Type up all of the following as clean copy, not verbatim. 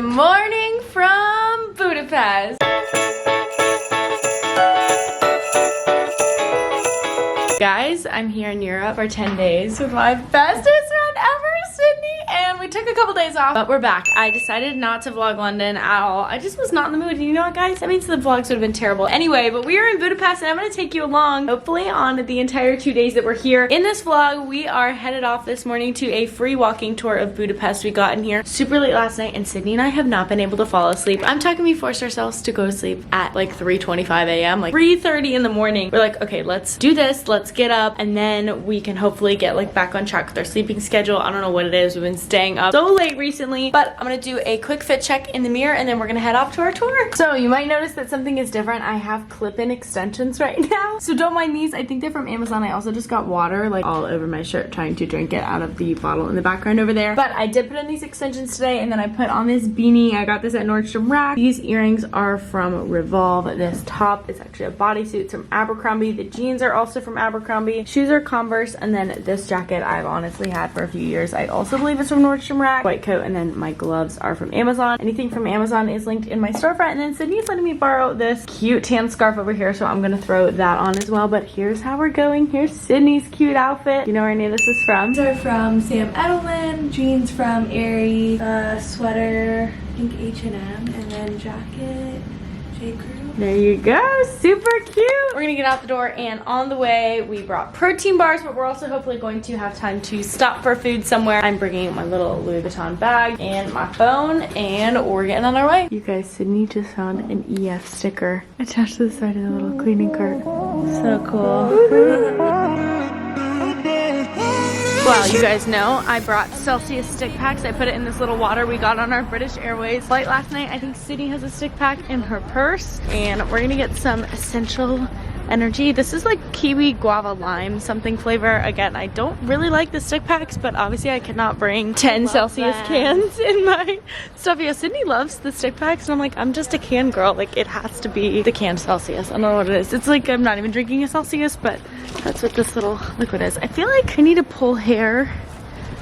Good morning from Budapest. Guys, I'm here in Europe for 10 days with my bestest friend ever, Sydney, and we took a couple days off, but we're back. I decided not to vlog London at all. I just was not in the mood, and you know what, guys? That means the vlogs would have been terrible. Anyway, but we are in Budapest, and I'm gonna take you along, hopefully on the entire 2 days that we're here. In this vlog, we are headed off this morning to a free walking tour of Budapest. We got in here super late last night, and Sydney and I have not been able to fall asleep. I'm talking we forced ourselves to go to sleep at like 3:25 a.m., like 3:30 in the morning. We're like, okay, let's do this, let's get up, and then we can hopefully get like back on track with our sleeping schedule. I don't know what it is. We've been staying up so late recently, but I'm gonna do a quick fit check in the mirror and then we're gonna head off to our tour. So you might notice that something is different. I have clip-in extensions right now, so don't mind these. I think they're from Amazon. I also just got water like all over my shirt trying to drink it out of the bottle in the background over there, but I did put in these extensions today, and then I put on this beanie. I got this at Nordstrom Rack. These earrings are from Revolve. This top is actually a bodysuit. It's from Abercrombie. The jeans are also from Abercrombie. Shoes are Converse, and then this jacket I've honestly had for a few years. I also believe it's from Nordstrom Rack. White coat, and then my gloves are from Amazon. Anything from Amazon is linked in my storefront, and then Sydney's letting me borrow this cute tan scarf over here, so I'm gonna throw that on as well. But here's how we're going. Here's Sydney's cute outfit. You know where any of this is from? These are from Sam Edelman, jeans from Aerie, sweater, I think H&M, and then jacket, J. Crew. There you go, super cute. We're gonna get out the door, and on the way we brought protein bars, but we're also hopefully going to have time to stop for food somewhere. I'm bringing my little Louis Vuitton bag and my phone, and we're getting on our way. You guys, Sydney just found an EF sticker attached to the side of the little cleaning cart. So cool. Well, you guys know I brought Celsius stick packs. I put it in this little water we got on our British Airways flight last night. I think Sydney has a stick pack in her purse, and we're gonna get some essential energy. This is like kiwi guava lime something flavor. Again, I don't really like the stick packs, but obviously I cannot bring 10 Celsius cans in my stuff. Yeah, Sydney loves the stick packs, and I'm like, I'm just a can girl. Like, it has to be the canned Celsius. I don't know what it is. It's like I'm not even drinking a Celsius, but that's what this little liquid is. I feel like I need to pull hair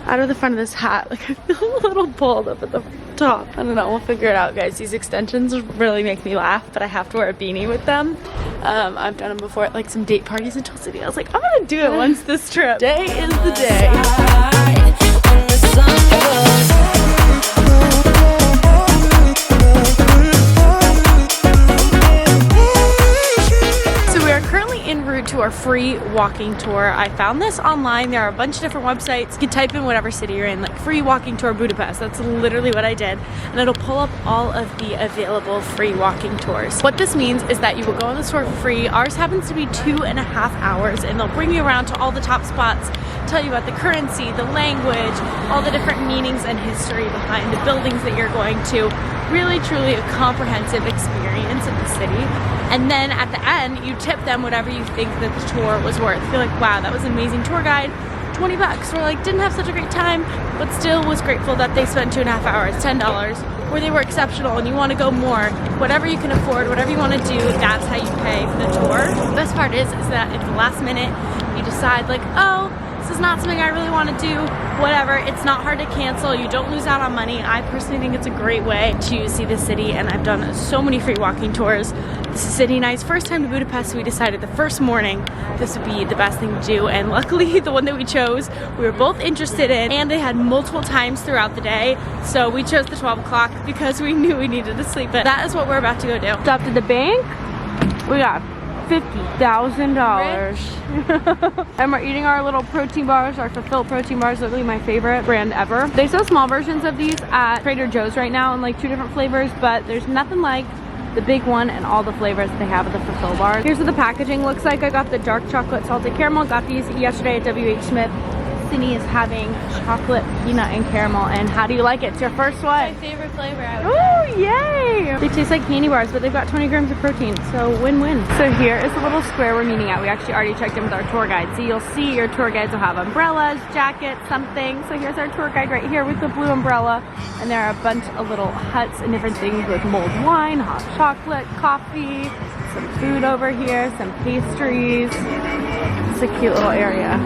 out of the front of this hat. Like, I feel a little bald up at the top. I don't know, we'll figure it out, guys. These extensions really make me laugh, but I have to wear a beanie with them. I've done them before at like some date parties in Tulsa City. I was like, I'm gonna do it once this trip. Today is the day. En route to our free walking tour. I found this online. There are a bunch of different websites. You can type in whatever city you're in, like free walking tour Budapest. That's literally what I did, and it'll pull up all of the available free walking tours. What this means is that you will go on this tour for free. Ours happens to be 2.5 hours, and they'll bring you around to all the top spots, tell you about the currency, the language, all the different meanings and history behind the buildings that you're going to. Really, truly a comprehensive experience of the city. And then at the end, you tip them whatever you think that the tour was worth. Feel like, wow, that was an amazing tour guide. 20 bucks. We're like, didn't have such a great time, but still was grateful that they spent 2.5 hours, $10, or they were exceptional and you want to go more. Whatever you can afford, whatever you want to do, that's how you pay for the tour. The best part is that at the last minute, you decide like, oh, this is not something I really want to do, whatever. It's not hard to cancel. You don't lose out on money. I personally think it's a great way to see the city, and I've done so many free walking tours. This is Sydney and I's first time to Budapest, so we decided the first morning this would be the best thing to do, and luckily the one that we chose we were both interested in, and they had multiple times throughout the day, so we chose the 12 o'clock because we knew we needed to sleep. But that is what we're about to go do. Stopped at the bank. We got $50,000. And we're eating our little protein bars, our fulfilled protein bars, literally my favorite brand ever. They sell small versions of these at Trader Joe's right now in like 2 different flavors, but there's nothing like the big one and all the flavors they have of the fulfill bars. Here's what the packaging looks like. I got the dark chocolate salted caramel. Got these yesterday at WH Smith. Sydney is having chocolate, peanut, and caramel. And how do you like it? It's your first one. My favorite flavor out. Oh, yay! They taste like candy bars, but they've got 20 grams of protein, so win-win. So here is the little square we're meeting at. We actually already checked in with our tour guide. So you'll see your tour guides will have umbrellas, jackets, something. So here's our tour guide right here with the blue umbrella. And there are a bunch of little huts and different things with mulled wine, hot chocolate, coffee, some food over here, some pastries. It's a cute little area.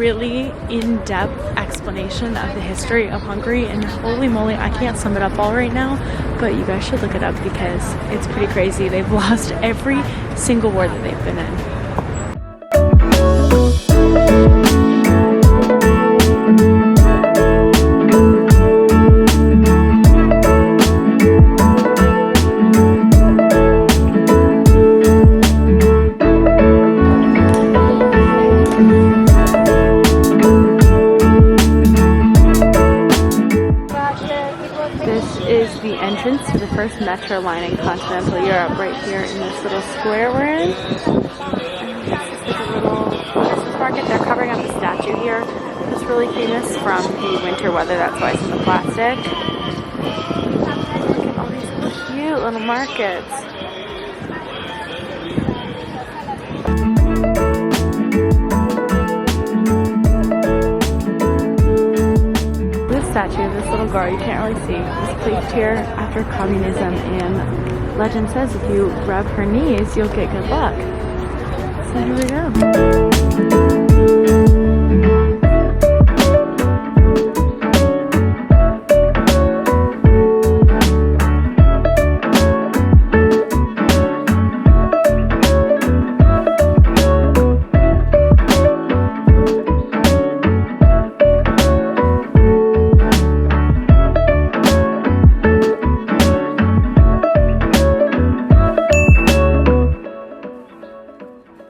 really in-depth explanation of the history of Hungary, and holy moly, I can't sum it up all right now, but you guys should look it up because it's pretty crazy. They've lost every single war that they've been in. To the first metro line in continental Europe, right here in this little square we're in. And this is like a little Christmas market. They're covering up the statue here. It's really famous from the winter weather, that's why it's in the plastic. Look at all these little cute little markets. Statue of this little girl, you can't really see, was placed here after communism, and legend says if you rub her knees you'll get good luck. So here we go.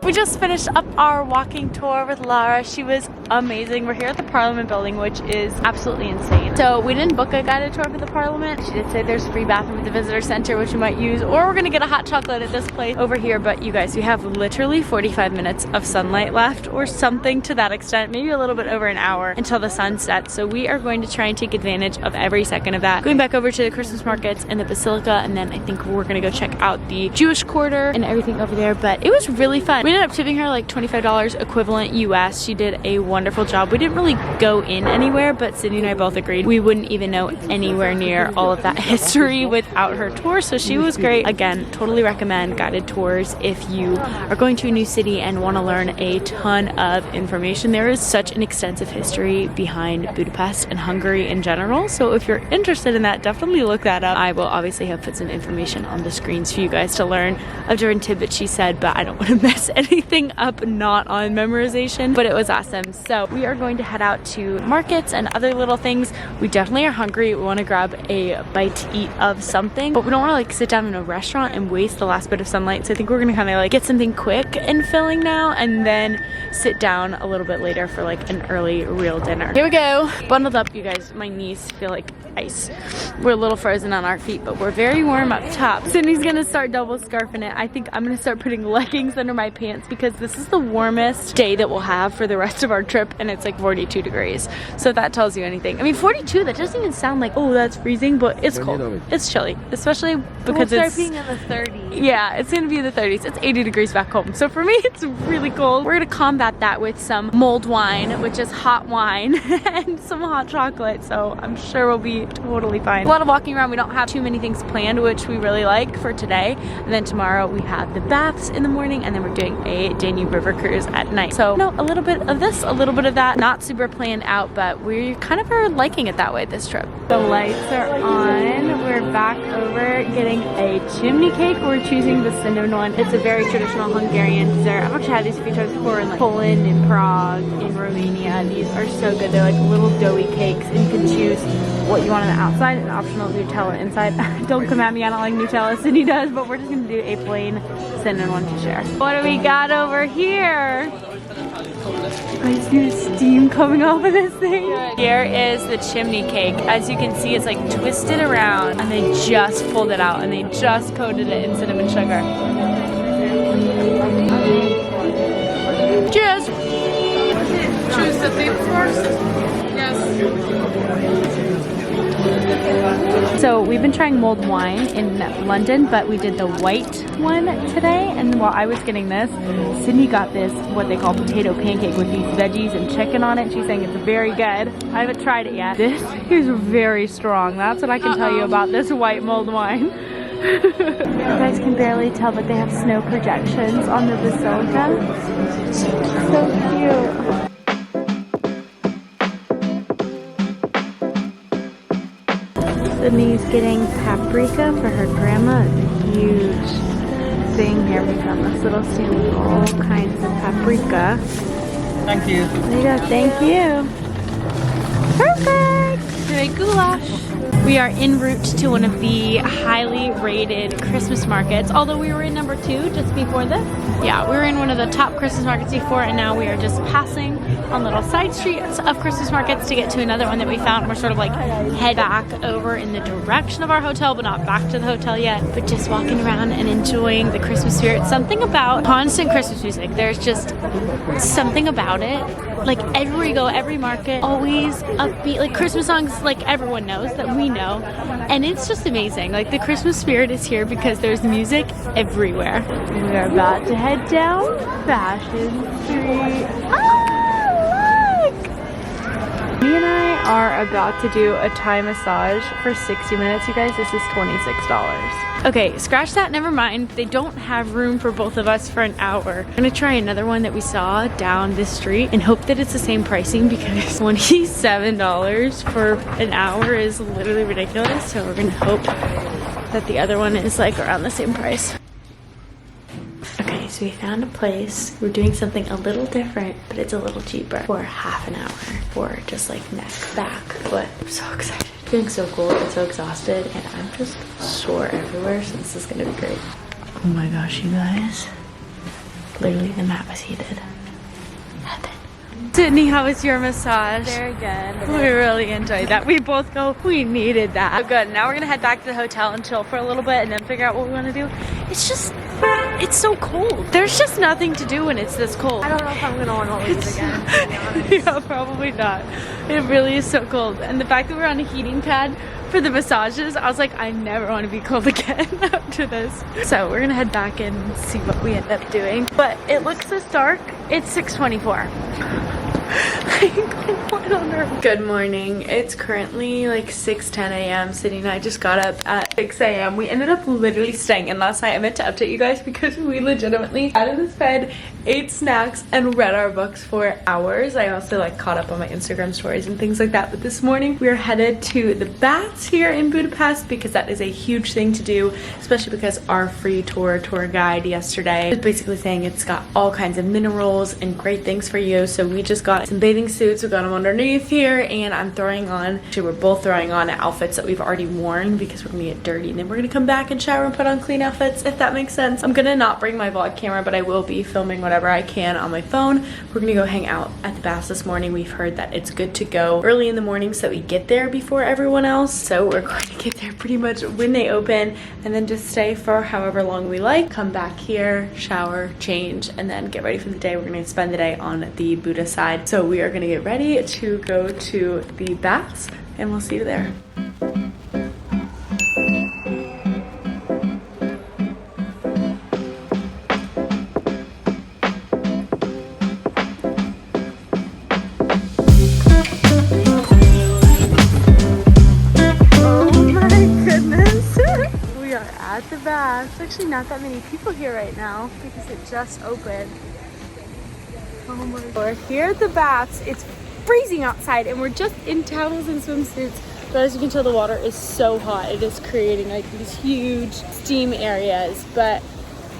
We just finished up our walking tour with Lara. She was amazing. We're here at the Parliament building, which is absolutely insane. So we didn't book a guided tour for the Parliament. She did say there's a free bathroom at the visitor center, which we might use, or we're gonna get a hot chocolate at this place over here. But you guys, we have literally 45 minutes of sunlight left, or something to that extent, maybe a little bit over an hour until the sun sets. So we are going to try and take advantage of every second of that. Going back over to the Christmas markets and the Basilica, and then I think we're gonna go check out the Jewish quarter and everything over there. But it was really fun. We ended up tipping her like $25 equivalent US. She did a wonderful job. We didn't really go in anywhere, but Sydney and I both agreed we wouldn't even know anywhere near all of that history without her tour. So she was great. Again, totally recommend guided tours if you are going to a new city and want to learn a ton of information. There is such an extensive history behind Budapest and Hungary in general. So if you're interested in that, definitely look that up. I will obviously have put some information on the screens for you guys to learn of different tidbits she said, but I don't want to mess anything up not on memorization. But it was awesome. So we are going to head out to markets and other little things. We definitely are hungry. We want to grab a bite to eat of something, but we don't want to like sit down in a restaurant and waste the last bit of sunlight. So I think we're gonna kind of like get something quick and filling now, and then sit down a little bit later for like an early real dinner. Here we go. Bundled up, you guys. My knees feel like ice. We're a little frozen on our feet, but we're very warm up top. Sydney's gonna start double scarfing it. I think I'm gonna start putting leggings under my pants because this is the warmest day that we'll have for the rest of our trip, and it's like 42 degrees. So if that tells you anything. I mean, 42, that doesn't even sound like, oh, that's freezing, but it's cold. It's chilly, especially because we'll it's start being in the 30s. Yeah, it's gonna be in the 30s. It's 80 degrees back home. So for me, it's really cold. We're gonna combat that with some mulled wine, which is hot wine, and some hot chocolate. So I'm sure we'll be totally fine. A lot of walking around. We don't have too many things planned, which we really like for today. And then tomorrow we have the baths in the morning, and then we're doing a Danube River cruise at night. So a little bit of this, a little bit of that. Not super planned out, but we kind of are liking it that way this trip. The lights are on. We're back over getting a chimney cake. We're choosing the cinnamon one. It's a very traditional Hungarian dessert. I've actually had these a few times before in like Poland, in Prague, in Romania. These are so good. They're like little doughy cakes, and you can choose what you want on the outside and optional Nutella inside. Don't come at me, I don't like Nutella. Sydney does, but we're just gonna do a plain cinnamon one to share. What do we got over here? I see the steam coming off of this thing. Here is the chimney cake. As you can see, it's like twisted around, and they just pulled it out, and they just coated it in cinnamon sugar. Cheers! Choose the dip first. Yes. So we've been trying mulled wine in London, but we did the white one today, and while I was getting this, Sydney got this, what they call potato pancake with these veggies and chicken on it. She's saying it's very good. I haven't tried it yet. This is very strong. That's what I can tell you about this white mulled wine. You guys can barely tell, but they have snow projections on the Basilica. So cute. Sydney's getting paprika for her grandma. It's a huge thing here. We found this little stand with all kinds of paprika. Thank you. There you go. Thank you. Perfect. To make goulash. We are en route to one of the highly rated Christmas markets, although we were in number 2 just before this. Yeah, we were in one of the top Christmas markets before, and now we are just passing on little side streets of Christmas markets to get to another one that we found. We're sort of like head back over in the direction of our hotel, but not back to the hotel yet, but just walking around and enjoying the Christmas spirit. Something about constant Christmas music. There's just something about it. Like everywhere you go, every market, always upbeat, like Christmas songs like everyone knows, that we know. And it's just amazing. Like the Christmas spirit is here because there's music everywhere. We are about to head down Fashion Street. Ah, look! Me and I are about to do a Thai massage for 60 minutes, you guys. This is $26. Okay, scratch that, never mind. They don't have room for both of us for an hour. I'm gonna try another one that we saw down this street and hope that it's the same pricing, because $27 for an hour is literally ridiculous. So we're gonna hope that the other one is like around the same price. Okay, so we found a place. We're doing something a little different, but it's a little cheaper for half an hour for just like neck, back, foot. I'm so excited. Feeling so cold and so exhausted, and I'm just sore everywhere, so this is gonna be great. Oh my gosh, you guys. Literally the mat was heated. Heaven. Sydney, how was your massage? Very good. We really enjoyed that. We both go, we needed that. So good. Now we're gonna head back to the hotel and chill for a little bit and then figure out what we wanna do. It's just, it's so cold. There's just nothing to do when it's this cold. I don't know if I'm gonna want to leave again, to be honest. Yeah, probably not. It really is so cold. And the fact that we're on a heating pad for the massages, I was like, I never want to be cold again after this. So we're gonna head back and see what we end up doing. But it looks this dark. It's 6:24. What on earth? Good morning. It's currently like 6:10 a.m. Sydney and I just got up at 6 a.m. We ended up literally staying in last night. I meant to update you guys because we legitimately out of this bed, ate snacks, and read our books for hours. I also like caught up on my Instagram stories and things like that. But this morning we are headed to the baths here in Budapest because that is a huge thing to do, especially because our free tour guide yesterday was basically saying it's got all kinds of minerals and great things for you. So we just got some bathing suits. We got them underneath here, and I'm throwing on, actually we're both throwing on outfits that we've already worn because we're gonna get dirty, and then we're gonna come back and shower and put on clean outfits, if that makes sense. I'm gonna not bring my vlog camera, but I will be filming whatever I can on my phone. We're gonna go hang out at the baths this morning. We've heard that it's good to go early in the morning so that we get there before everyone else. So we're going to get there pretty much when they open and then just stay for however long we like. Come back here, shower, change, and then get ready for the day. We're gonna spend the day on the Buda side. So we are gonna get ready to go to the baths, and we'll see you there. At the baths. Actually not that many people here right now because it just opened. Oh my god. We're here at the baths. It's freezing outside and we're just in towels and swimsuits, but as you can tell the water is so hot. It is creating like these huge steam areas, but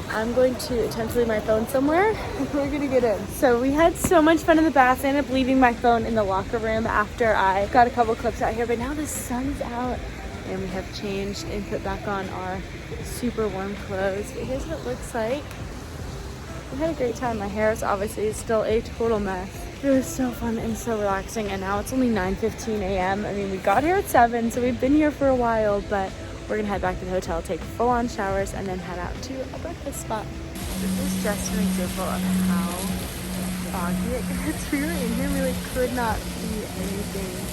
I'm going to attempt to leave my phone somewhere and we're gonna get in. So we had so much fun in the baths. I ended up leaving my phone in the locker room after I got a couple clips out here, but now the sun's out and we have changed and put back on our super warm clothes. But here's what it looks like. We had a great time. My hair is obviously still a total mess. It was so fun and so relaxing, and now it's only 9:15 a.m. I mean, we got here at 7, so we've been here for a while, but we're gonna head back to the hotel, take full-on showers, and then head out to a breakfast spot. This is just an example of how foggy it gets. We were in here, we like could not see anything.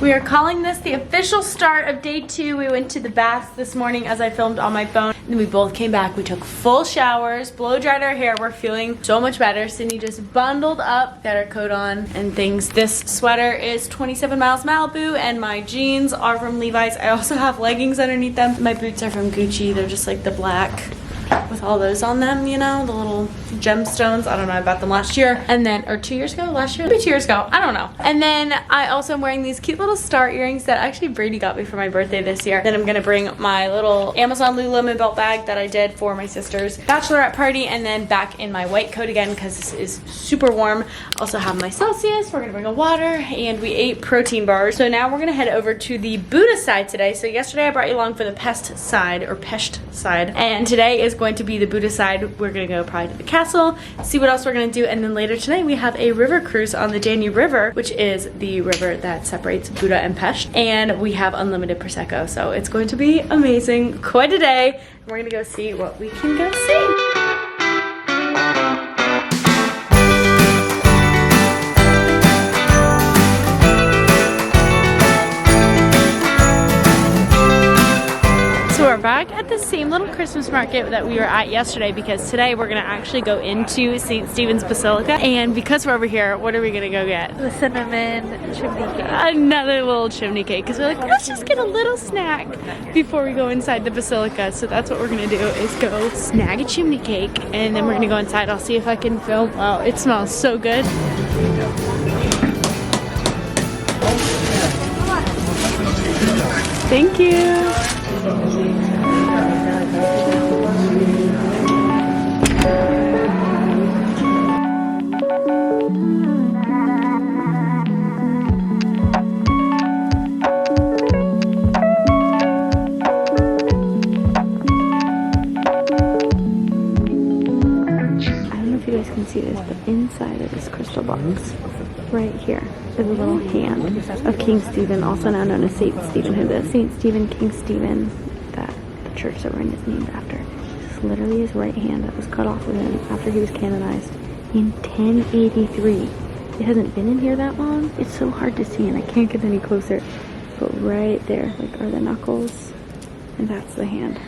We are calling this the official start of day 2. We went to the baths this morning as I filmed on my phone. And then we both came back. We took full showers, blow dried our hair. We're feeling so much better. Sydney just bundled up, got her coat on and things. This sweater is 27 Miles Malibu and my jeans are from Levi's. I also have leggings underneath them. My boots are from Gucci. They're just like the black with all those on them, you know, the little gemstones. I don't know, I bought them last year. And then, or 2 years ago, last year? Maybe 2 years ago, I don't know. And then I also am wearing these cute little star earrings that actually Brady got me for my birthday this year. Then I'm gonna bring my little Amazon Lululemon belt bag that I did for my sister's bachelorette party, and then back in my white coat again because this is super warm. Also have my Celsius, we're gonna bring a water, and we ate protein bars. So now we're gonna head over to the Buda side today. So yesterday I brought you along for the Pest side, or Pest side, and today is going to be the Buda side. We're gonna go probably to the castle, see what else we're gonna do, and then later tonight we have a river cruise on the Danube River, which is the river that separates Buda and Pest, and we have unlimited Prosecco, so it's going to be amazing. Quite a day. We're gonna go see what we can go see. We're back at the same little Christmas market that we were at yesterday, because today we're gonna actually go into St. Stephen's Basilica. And because we're over here, what are we gonna go get? The cinnamon chimney cake. Another little chimney cake, because we're like, let's just get a little snack before we go inside the basilica. So that's what we're gonna do, is go snag a chimney cake, and then we're gonna go inside. I'll see if I can film. Wow, it smells so good. Thank you. See this, but inside of this crystal box right here is a little hand of King Stephen, also now known as St. Stephen, who the St. Stephen, King Stephen, that the church that we're in is named after. This is literally his right hand that was cut off of him after he was canonized in 1083. It hasn't been in here that long. It's so hard to see, and I can't get any closer, but right there, like, are the knuckles, and that's the hand.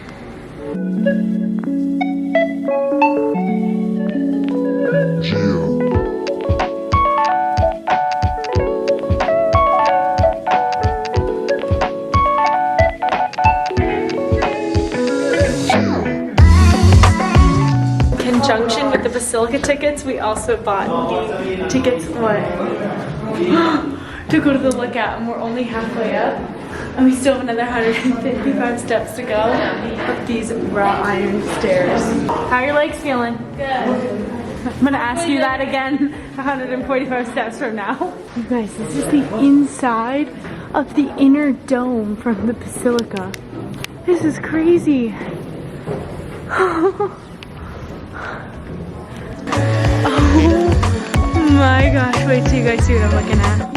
Conjunction with the Basilica tickets, we also bought the tickets to go to the lookout, and we're only halfway up, and we still have another 155 steps to go up these wrought iron stairs. How are your legs feeling? Good. I'm gonna ask you that again 145 steps from now. You guys, this is the inside of the inner dome from the Basilica. This is crazy. Oh my gosh, wait till you guys see what I'm looking at.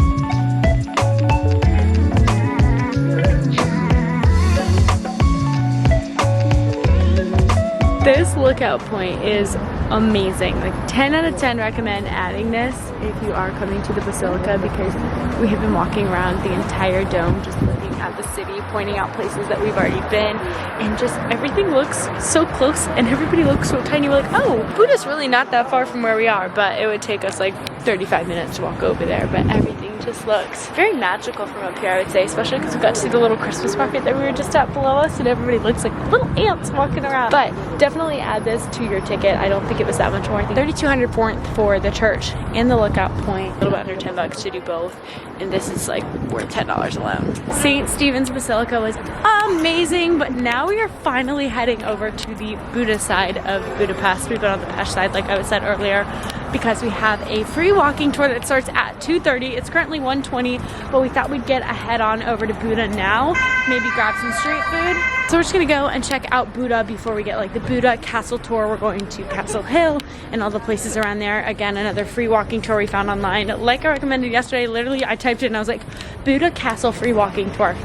This lookout point is amazing. Like 10 out of 10 recommend adding this if you are coming to the Basilica, because we have been walking around the entire dome just looking at the city, pointing out places that we've already been, and just everything looks so close and everybody looks so tiny. We're like, oh, Buda's really not that far from where we are, but it would take us like 35 minutes to walk over there, but everything just looks very magical from up here, I would say, especially because we got to see the little Christmas market that we were just at below us, and everybody looks like little ants walking around. But definitely add this to your ticket. I don't think it was that much more. I think $3,200 for the church and the lookout point, a little bit under $10 to do both, and this is like worth $10 alone. St. Stephen's Basilica was amazing, but now we are finally heading over to the Buda side of Budapest. We've been on the Pest side, like I said earlier, because we have a free walking tour that starts at 2:30. It's currently 1:20, but we thought we'd get a head on over to Buda now, maybe grab some street food. So we're just gonna go and check out Buda before we get like the Buda Castle tour. We're going to Castle Hill and all the places around there. Again, another free walking tour we found online. Like I recommended yesterday, literally I typed it and I was like, Buda Castle free walking tour.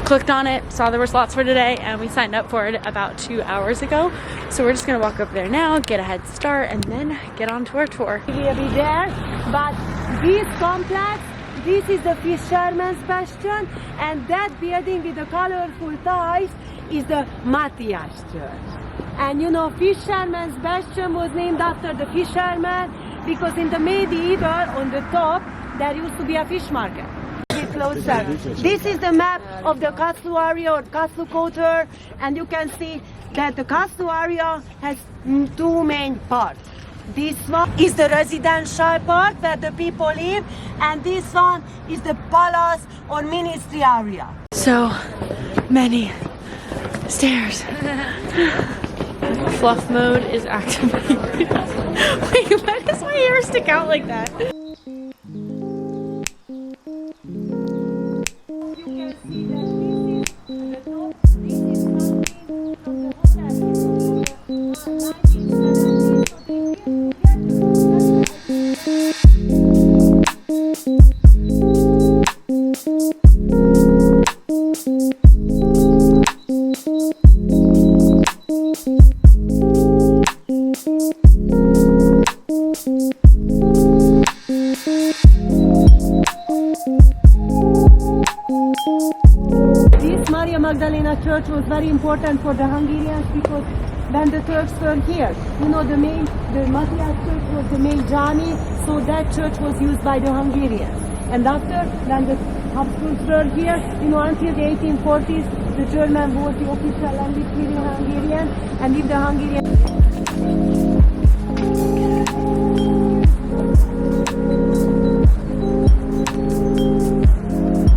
Clicked on it, saw there were slots for today, and we signed up for it about 2 hours ago. So we're just gonna walk over there now, get a head start, and then get on to our tour. We'll be there, but this complex, this is the Fisherman's Bastion, and that building with the colorful tiles is the Matthias Church. And you know, Fisherman's Bastion was named after the fisherman because in the medieval, on the top, there used to be a fish market. Closer. This is the map of the castle area or castle quarter, and you can see that the castle area has two main parts. This one is the residential part where the people live, and this one is the palace or ministry area. So many stairs. Fluff mode is activated. Wait, why does my hair stick out like that? This Maria Magdalena church was very important for the Hungarians because when the Turks were here, you know, the Matthias church was the main jami, so that church was used by the Hungarians. And after, when the Habsburgs were here, you know, until the 1840s, the German was the official language here in Hungarian, and if the Hungarian...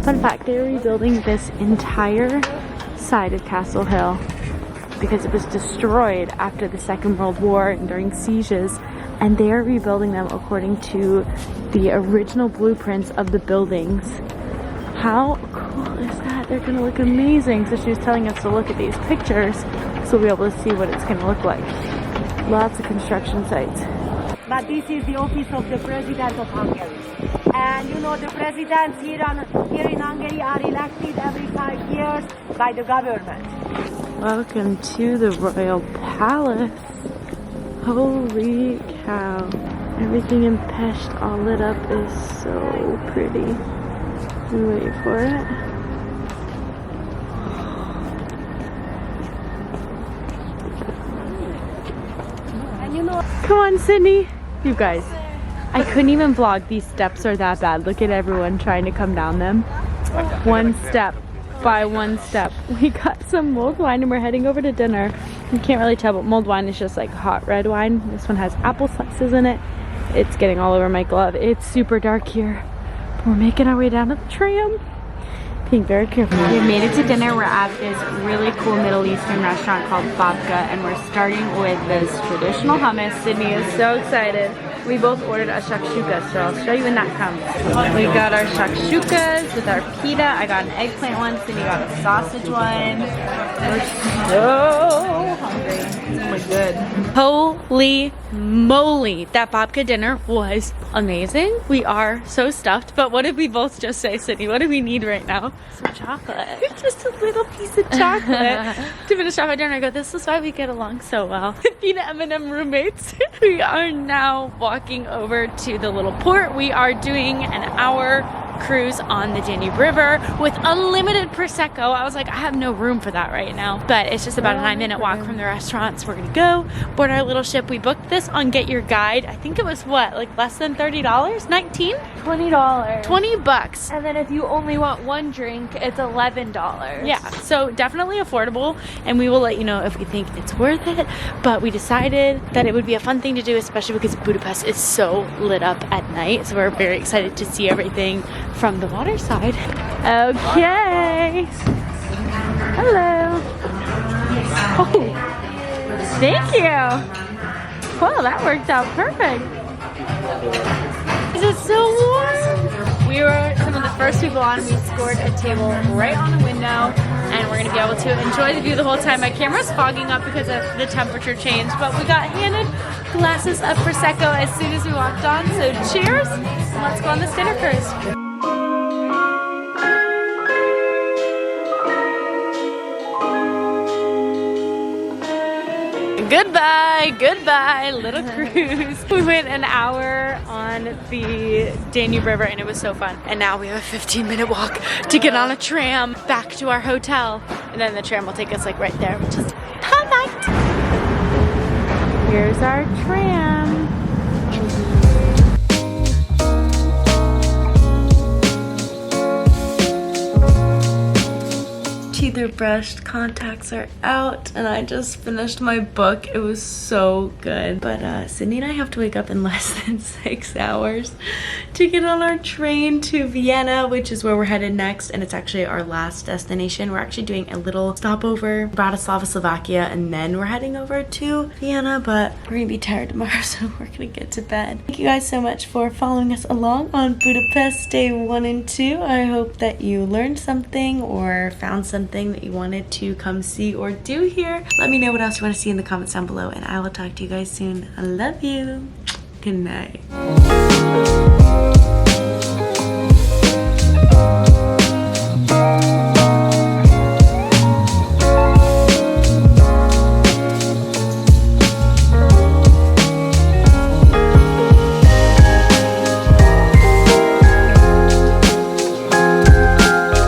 Fun fact, they're rebuilding this entire side of Castle Hill because it was destroyed after the Second World War and during sieges, and they are rebuilding them according to the original blueprints of the buildings. How cool is that? They're gonna look amazing. So she was telling us to look at these pictures so we'll be able to see what it's gonna look like. Lots of construction sites. But this is the office of the President of Hungary. And you know, the presidents here in Hungary are elected every 5 years by the government. Welcome to the Royal Palace. Holy cow. Everything in Pest all lit up is so pretty. Wait for it. And you know, Come on, Sydney. You guys, I couldn't even vlog. These steps are that bad. Look at everyone trying to come down them. One step by one step. We got some mulled wine and we're heading over to dinner. You can't really tell, but mulled wine is just like hot red wine. This one has apple slices in it. It's getting all over my glove. It's super dark here. We're making our way down to the tram. Being very careful. We made it to dinner. We're at this really cool Middle Eastern restaurant called Babka, and we're starting with this traditional hummus. Sydney is so excited. We both ordered a shakshuka, so I'll show you when that comes. We got our shakshukas with our pita. I got an eggplant one. Sydney got a sausage one. We're so hungry. Oh my good. Holy moly. That babka dinner was amazing. We are so stuffed, but what did we both just say, Sydney? What do we need right now? Some chocolate. Just a little piece of chocolate to finish off our dinner. I go, this is why we get along so well. Peanut M&M roommates. We are now walking over to the little port. We are doing an hour cruise on the Danube River with unlimited Prosecco. I was like, I have no room for that right now, but it's just about a 9-minute walk from the restaurants. We're gonna go board our little ship. We booked this on Get Your Guide. I think it was what, like less than $30? 19? $20. 20 bucks. And then if you only want one drink, it's $11. Yeah, so definitely affordable, and we will let you know if we think it's worth it. But we decided that it would be a fun thing to do, especially because Budapest is so lit up at night. So we're very excited to see everything from the water side. Okay. Hello. Oh, thank you. Well, that worked out perfect. Is it so warm? We were some of the first people on. We scored a table right on the window, and we're gonna be able to enjoy the view the whole time. My camera's fogging up because of the temperature change, but we got handed glasses of Prosecco as soon as we walked on. So cheers, and let's go on this dinner cruise. Goodbye, little cruise. We went an hour on the Danube River and it was so fun. And now we have a 15-minute walk to get on a tram back to our hotel. And then the tram will take us like right there, which is perfect. Here's our tram. they're brushed, contacts are out, and I just finished my book. It was so good. But Sydney and I have to wake up in less than 6 hours to get on our train to Vienna, which is where we're headed next, and it's actually our last destination. We're actually doing a little stopover, Bratislava, Slovakia, and then we're heading over to Vienna, but we're gonna be tired tomorrow, so we're gonna get to bed. Thank you guys so much for following us along on Budapest day 1 and 2. I hope that you learned something or found something that you wanted to come see or do here. Let me know what else you want to see in the comments down below, and I will talk to you guys soon. I love you. Good night.